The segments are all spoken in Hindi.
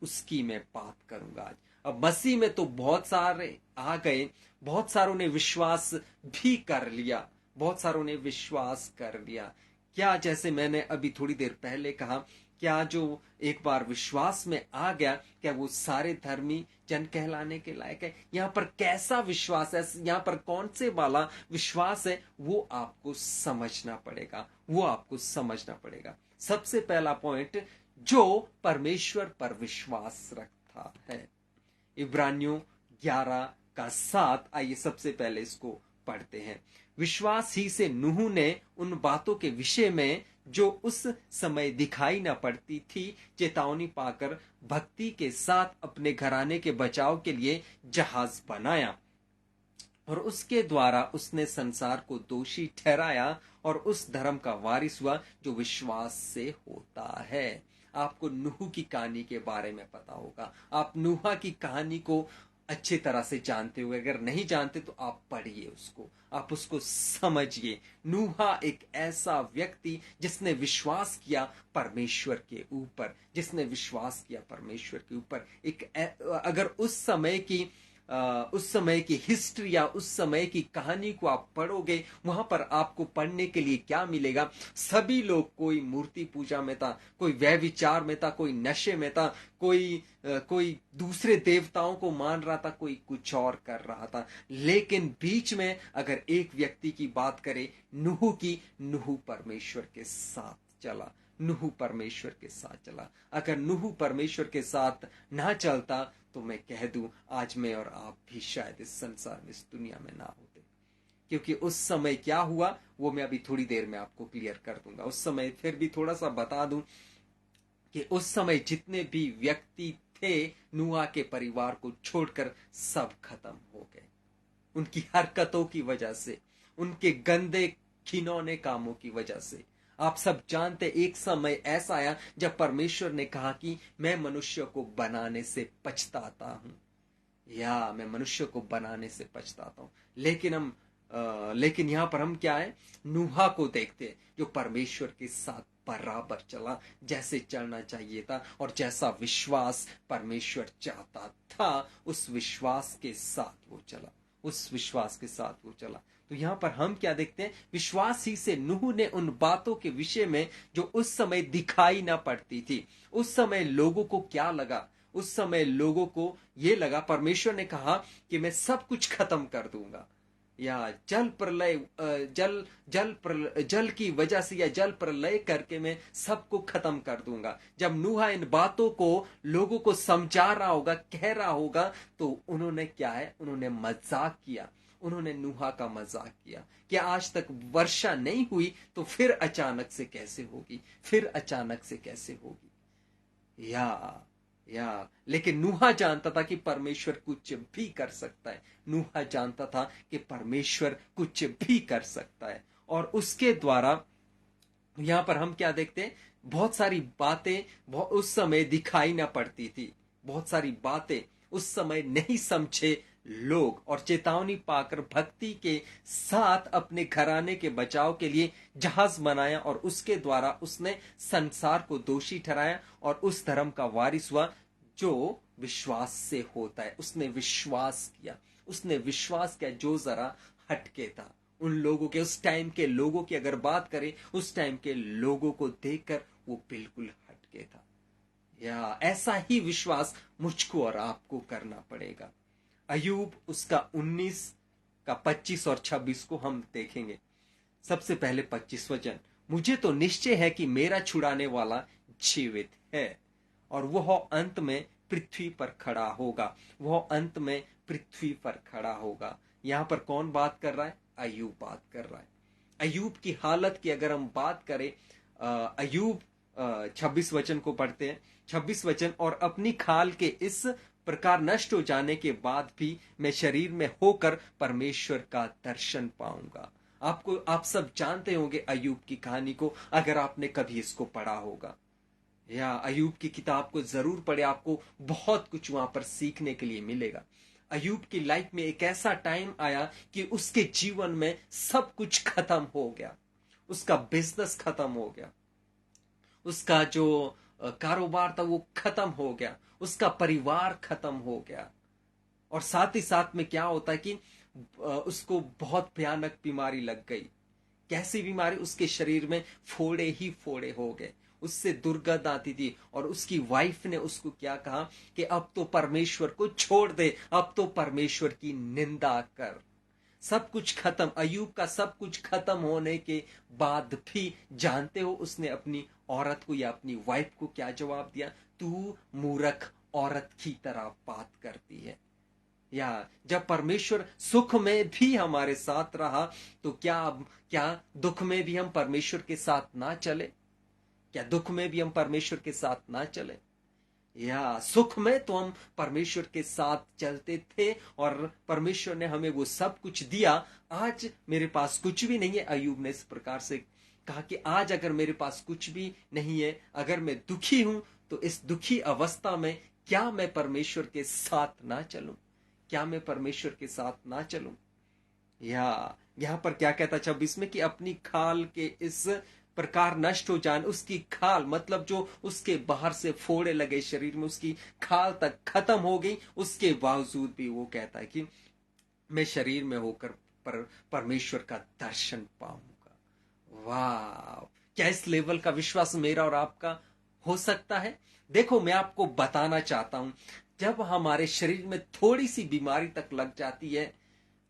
उसकी मैं बात करूंगा आज। अब मसीह में तो बहुत सारे आ गए, बहुत सारों ने विश्वास भी कर लिया, बहुत सारों ने विश्वास कर लिया। क्या, जैसे मैंने अभी थोड़ी देर पहले कहा, क्या जो एक बार विश्वास में आ गया, क्या वो सारे धर्मी जन कहलाने के लायक है? यहाँ पर कैसा विश्वास है, यहाँ पर कौन से वाला विश्वास है, वो आपको समझना पड़ेगा, वो आपको समझना पड़ेगा। सबसे पहला पॉइंट, जो परमेश्वर पर विश्वास रखता है। इब्रानियों 11:7, आइए सबसे पहले इसको पढ़ते हैं। विश्वास ही से नूह ने उन बातों के विषय में जो उस समय दिखाई न पड़ती थी चेतावनी पाकर भक्ति के साथ अपने घराने के बचाव के लिए जहाज बनाया, और उसके द्वारा उसने संसार को दोषी ठहराया और उस धर्म का वारिस हुआ जो विश्वास से होता है। आपको नूह की कहानी के बारे में पता होगा, आप नूह की कहानी को अच्छी तरह से जानते हो, अगर नहीं जानते तो आप पढ़िए उसको, आप उसको समझिए। नूह एक ऐसा व्यक्ति जिसने विश्वास किया परमेश्वर के ऊपर, जिसने विश्वास किया परमेश्वर के ऊपर। अगर उस समय की हिस्ट्री या उस समय की कहानी को आप पढ़ोगे, वहां पर आपको पढ़ने के लिए क्या मिलेगा? सभी लोग, कोई मूर्ति पूजा में था, कोई व्यभिचार में था, कोई नशे में था, कोई दूसरे देवताओं को मान रहा था, कोई कुछ और कर रहा था। लेकिन बीच में अगर एक व्यक्ति की बात करें, नूह की, नूह परमेश्वर के साथ चला, नूह परमेश्वर के साथ चला। अगर नूह परमेश्वर के साथ ना चलता तो मैं कह दूं, आज मैं और आप भी शायद इस संसार में, इस दुनिया में ना होते। क्योंकि उस समय क्या हुआ वो मैं अभी थोड़ी देर में आपको क्लियर कर दूंगा। उस समय फिर भी थोड़ा सा बता दूं कि उस समय जितने भी व्यक्ति थे नूह के परिवार को छोड़कर सब खत्म हो गए, उनकी हरकतों की वजह से, उनके गंदे घिनौने कामों की वजह से। आप सब जानते, एक समय ऐसा आया जब परमेश्वर ने कहा कि मैं मनुष्य को बनाने से पछताता हूं, या मैं मनुष्य को बनाने से पछताता हूं। लेकिन यहां पर हम क्या है, नूह को देखते हैं जो परमेश्वर के साथ बराबर चला, जैसे चलना चाहिए था, और जैसा विश्वास परमेश्वर चाहता था उस विश्वास के साथ वो चला, उस विश्वास के साथ वो चला। तो यहां पर हम क्या देखते हैं, विश्वास ही से नूह ने उन बातों के विषय में जो उस समय दिखाई ना पड़ती थी। उस समय लोगों को क्या लगा? उस समय लोगों को ये लगा, परमेश्वर ने कहा कि मैं सब कुछ खत्म कर दूंगा, या जल प्रलय, जल की वजह से, या जल प्रलय करके मैं सबको खत्म कर दूंगा। जब नूह इन बातों को लोगों को समझा रहा होगा, कह रहा होगा, तो उन्होंने क्या है, उन्होंने मजाक किया, उन्होंने नूह का मजाक किया कि आज तक वर्षा नहीं हुई तो फिर अचानक से कैसे होगी, फिर अचानक से कैसे होगी। लेकिन नूह जानता था कि परमेश्वर कुछ भी कर सकता है। नूह जानता था कि परमेश्वर कुछ भी कर सकता है, और उसके द्वारा यहां पर हम क्या देखते हैं, बहुत सारी बातें उस समय दिखाई ना पड़ती थी, बहुत सारी बातें उस समय नहीं समझे लोग, और चेतावनी पाकर भक्ति के साथ अपने घराने के बचाव के लिए जहाज बनाया, और उसके द्वारा उसने संसार को दोषी ठहराया और उस धर्म का वारिस हुआ जो विश्वास से होता है। उसने विश्वास किया, उसने विश्वास किया जो जरा हटके था। उन लोगों के, उस टाइम के लोगों की अगर बात करें, उस टाइम के लोगों को देखकर वो बिल्कुल हटके था। या ऐसा ही विश्वास मुझको और आपको करना पड़ेगा। अयूब उसका 19 का 25 और 26 को हम देखेंगे। सबसे पहले 25 वचन, मुझे तो निश्चय है कि मेरा छुड़ाने वाला जीवित है और वह अंत में पृथ्वी पर खड़ा होगा, वह अंत में पृथ्वी पर खड़ा होगा। यहां पर कौन बात कर रहा है? अयूब बात कर रहा है। अयूब की हालत की अगर हम बात करें, अयूब 26 वचन को पढ़ते हैं। 26 वचन, और अपनी खाल के इस प्रकार नष्ट हो जाने के बाद भी मैं शरीर में होकर परमेश्वर का दर्शन पाऊंगा। आप सब जानते होंगे अयूब की कहानी को, अगर आपने कभी इसको पढ़ा होगा, या अयूब की किताब को जरूर पढ़े, आपको बहुत कुछ वहां पर सीखने के लिए मिलेगा। अयूब की लाइफ में एक ऐसा टाइम आया कि उसके जीवन में सब कुछ खत्म हो गया, उसका बिजनेस खत्म हो गया, उसका जो कारोबार था वो खत्म हो गया, उसका परिवार खत्म हो गया। और साथ ही साथ में क्या होता है कि उसको बहुत भयानक बीमारी लग गई। कैसी बीमारी? उसके शरीर में फोड़े ही फोड़े हो गए, उससे दुर्गंध आती थी। और उसकी वाइफ ने उसको क्या कहा कि अब तो परमेश्वर को छोड़ दे, अब तो परमेश्वर की निंदा कर। सब कुछ खत्म, अयूब का सब कुछ खत्म होने के बाद भी जानते हो उसने अपनी औरत को या अपनी वाइफ को क्या जवाब दिया? तू मूर्ख औरत की तरह बात करती है। या जब परमेश्वर सुख में भी हमारे साथ रहा, तो क्या दुख में भी हम परमेश्वर के साथ ना चले? क्या दुख में भी हम परमेश्वर के साथ ना चले? या सुख में तो हम परमेश्वर के साथ चलते थे और परमेश्वर ने हमें वो सब कुछ दिया। आज मेरे पास कुछ भी नहीं है, अयूब ने इस प्रकार से कहा कि आज अगर मेरे पास कुछ भी नहीं है, अगर मैं दुखी हूं, तो इस दुखी अवस्था में क्या मैं परमेश्वर के साथ ना चलूं? क्या मैं परमेश्वर के साथ ना चलूं? या यहां पर क्या कहता 26 में कि अपनी खाल के इस प्रकार नष्ट हो जाए, उसकी खाल मतलब जो उसके बाहर से फोड़े लगे शरीर में, उसकी खाल तक खत्म हो गई, उसके बावजूद भी वो कहता है कि मैं शरीर में होकर परमेश्वर का दर्शन पाऊंगा। वाह! क्या इस लेवल का विश्वास मेरा और आपका हो सकता है? देखो, मैं आपको बताना चाहता हूं, जब हमारे शरीर में थोड़ी सी बीमारी तक लग जाती है,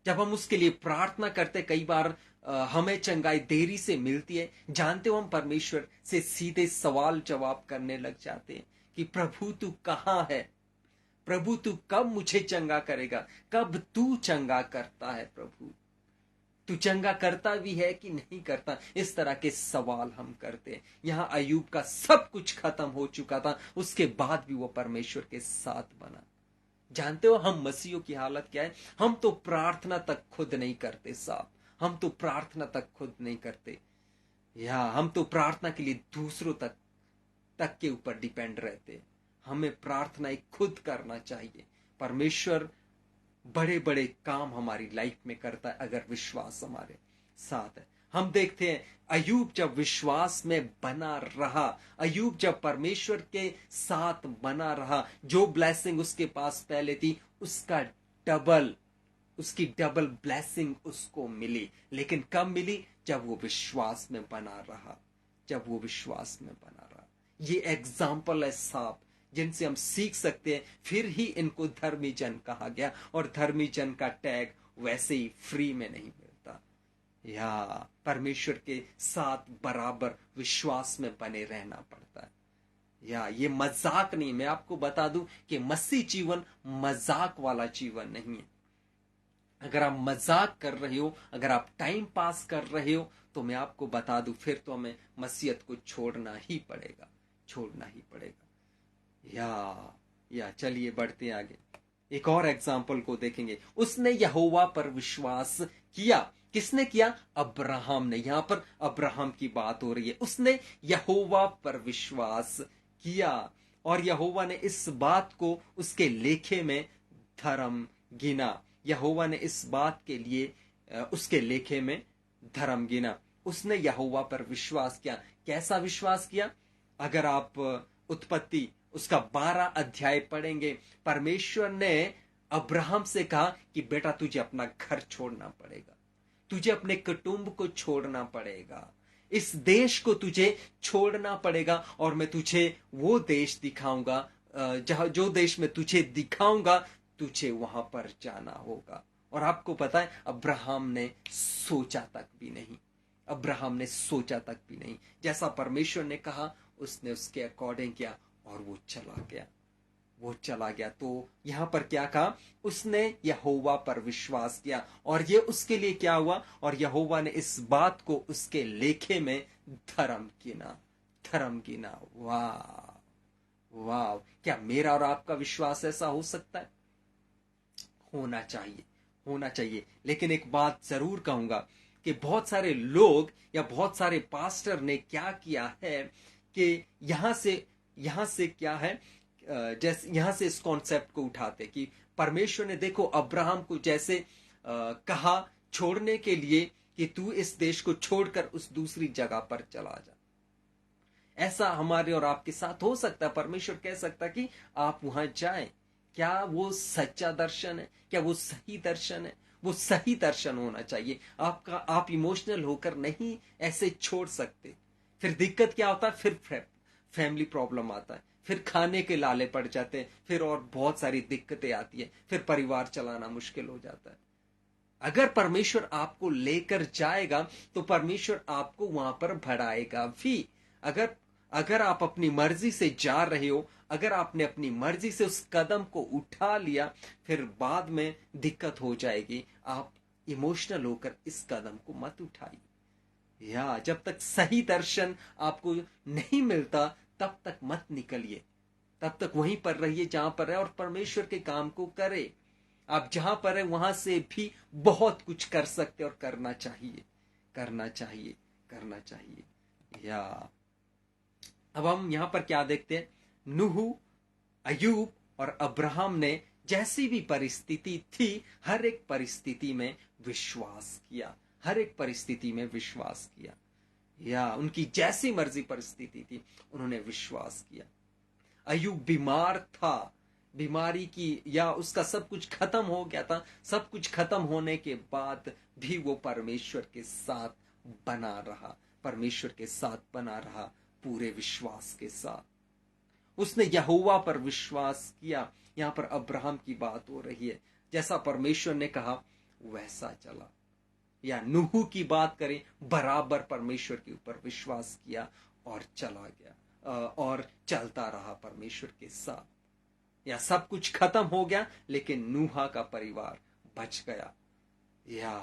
जब हम उसके लिए प्रार्थना करते, कई बार हमें चंगाई देरी से मिलती है, जानते हो हम परमेश्वर से सीधे सवाल जवाब करने लग जाते हैं कि प्रभु तू कहां है? प्रभु तू कब मुझे चंगा करेगा? कब तू चंगा करता है? प्रभु तू चंगा करता भी है कि नहीं करता? इस तरह के सवाल हम करते हैं। यहां अयूब का सब कुछ खत्म हो चुका था, उसके बाद भी वो परमेश्वर के साथ बना। जानते हो हम मसीहों की हालत क्या है? हम तो प्रार्थना तक खुद नहीं करते साहब, हम तो प्रार्थना तक खुद नहीं करते। या हम तो प्रार्थना के लिए दूसरों तक के ऊपर डिपेंड रहते। हमें प्रार्थना एक खुद करना चाहिए। परमेश्वर बड़े बड़े काम हमारी लाइफ में करता है अगर विश्वास हमारे साथ है। हम देखते हैं अयूब जब विश्वास में बना रहा, अयूब जब परमेश्वर के साथ बना रहा, जो ब्लेसिंग उसके पास पहले थी उसका डबल, उसकी डबल ब्लेसिंग उसको मिली। लेकिन कब मिली? जब वो विश्वास में बना रहा, जब वो विश्वास में बना रहा। ये एग्जाम्पल है साहब जिनसे हम सीख सकते हैं। फिर ही इनको धर्मी जन कहा गया, और धर्मी जन का टैग वैसे ही फ्री में नहीं मिलता। या परमेश्वर के साथ बराबर विश्वास में बने रहना पड़ता है। या ये मजाक नहीं, मैं आपको बता दूं कि मसीह जीवन मजाक वाला जीवन नहीं है। अगर आप मजाक कर रहे हो, अगर आप टाइम पास कर रहे हो, तो मैं आपको बता दूं फिर तो हमें मसीहत को छोड़ना ही पड़ेगा, छोड़ना ही पड़ेगा। या चलिए बढ़ते हैं आगे। एक और एग्जाम्पल को देखेंगे। उसने यहोवा पर विश्वास किया। किसने किया? अब्राहम ने। यहां पर अब्राहम की बात हो रही है। उसने यहोवा पर विश्वास किया और यहोवा ने इस बात को उसके लेखे में धर्म गिना। यहोवा ने इस बात के लिए उसके लेखे में धर्म गिना। उसने यहोवा पर विश्वास किया। कैसा विश्वास किया? अगर आप उत्पत्ति उसका 12 अध्याय पढ़ेंगे, परमेश्वर ने अब्राहम से कहा कि बेटा तुझे अपना घर छोड़ना पड़ेगा, तुझे अपने कुटुंब को छोड़ना पड़ेगा, इस देश को तुझे छोड़ना पड़ेगा, और मैं तुझे वो देश दिखाऊंगा, जहां जो देश में तुझे दिखाऊंगा तुझे वहां पर जाना होगा। और आपको पता है अब्राहम ने सोचा तक भी नहीं, अब्राहम ने सोचा तक भी नहीं। जैसा परमेश्वर ने कहा उसने उसके अकॉर्डिंग किया और वो चला गया, वो चला गया। तो यहां पर क्या कहा? उसने यहोवा पर विश्वास किया और ये उसके लिए क्या हुआ? और यहोवा ने इस बात को उसके लेखे में धर्म गिना, धर्म गिना। वाह वाह! क्या मेरा और आपका विश्वास ऐसा हो सकता है? होना चाहिए, होना चाहिए। लेकिन एक बात जरूर कहूंगा कि बहुत सारे लोग या बहुत सारे पास्टर ने क्या किया है कि यहां से क्या है, जैसे यहां से इस कॉन्सेप्ट को उठाते कि परमेश्वर ने देखो अब्राहम को जैसे कहा छोड़ने के लिए कि तू इस देश को छोड़कर उस दूसरी जगह पर चला जा। ऐसा हमारे और आपके साथ हो सकता है। परमेश्वर कह सकता कि आप वहां जाएं। क्या वो सच्चा दर्शन है? क्या वो सही दर्शन है? वो सही दर्शन होना चाहिए आपका। आप इमोशनल होकर नहीं ऐसे छोड़ सकते। फिर दिक्कत क्या होता है? फिर फैमिली प्रॉब्लम आता है, फिर खाने के लाले पड़ जाते हैं, फिर और बहुत सारी दिक्कतें आती है, फिर परिवार चलाना मुश्किल हो जाता है। अगर परमेश्वर आपको लेकर जाएगा तो परमेश्वर आपको वहां पर बढ़ाएगा भी। अगर अगर आप अपनी मर्जी से जा रहे हो, अगर आपने अपनी मर्जी से उस कदम को उठा लिया, फिर बाद में दिक्कत हो जाएगी। आप इमोशनल होकर इस कदम को मत उठाइए। या जब तक सही दर्शन आपको नहीं मिलता तब तक मत निकलिए। तब तक वहीं पर रहिए जहां पर है और परमेश्वर के काम को करे। आप जहां पर है वहां से भी बहुत कुछ कर सकते और करना चाहिए, करना चाहिए, करना चाहिए। या अब हम यहां पर क्या देखते हैं? नूह, अयूब और अब्राहम ने जैसी भी परिस्थिति थी, हर एक परिस्थिति में विश्वास किया। हर एक परिस्थिति में विश्वास किया। या उनकी जैसी मर्जी परिस्थिति थी, उन्होंने विश्वास किया। अयूब बीमार था, बीमारी की या उसका सब कुछ खत्म हो गया था। सब कुछ खत्म होने के बाद भी वो परमेश्वर के साथ बना रहा, परमेश्वर के साथ बना रहा पूरे विश्वास के साथ। उसने यहोवा पर विश्वास किया। यहां पर अब्राहम की बात हो रही है। जैसा परमेश्वर ने कहा वैसा चला। या नूह की बात करें, बराबर परमेश्वर के ऊपर विश्वास किया और चला गया, और चलता रहा परमेश्वर के साथ। या सब कुछ खत्म हो गया लेकिन नूहा का परिवार बच गया। या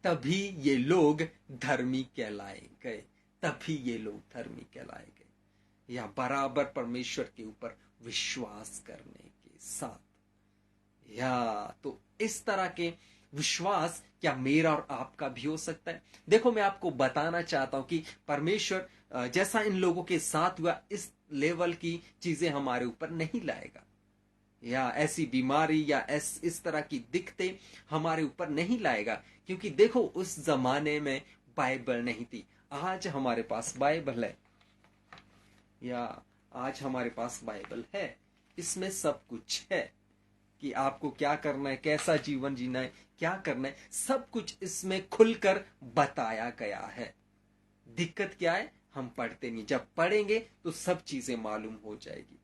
तभी ये लोग धर्मी कहलाए गए। तभी ये लोग धर्मी कहलाए गए। या बराबर परमेश्वर के ऊपर विश्वास करने के साथ। या तो इस तरह के विश्वास क्या मेरा और आपका भी हो सकता है? देखो, मैं आपको बताना चाहता हूं कि परमेश्वर जैसा इन लोगों के साथ हुआ, इस लेवल की चीजें हमारे ऊपर नहीं लाएगा। या ऐसी बीमारी या इस तरह की दिक्कतें हमारे ऊपर नहीं लाएगा। क्योंकि देखो, उस जमाने में बाइबल नहीं थी। आज हमारे पास बाइबल है। या आज हमारे पास बाइबल है। इसमें सब कुछ है कि आपको क्या करना है, कैसा जीवन जीना है, क्या करना है, सब कुछ इसमें खुलकर बताया गया है। दिक्कत क्या है? हम पढ़ते नहीं। जब पढ़ेंगे तो सब चीजें मालूम हो जाएगी।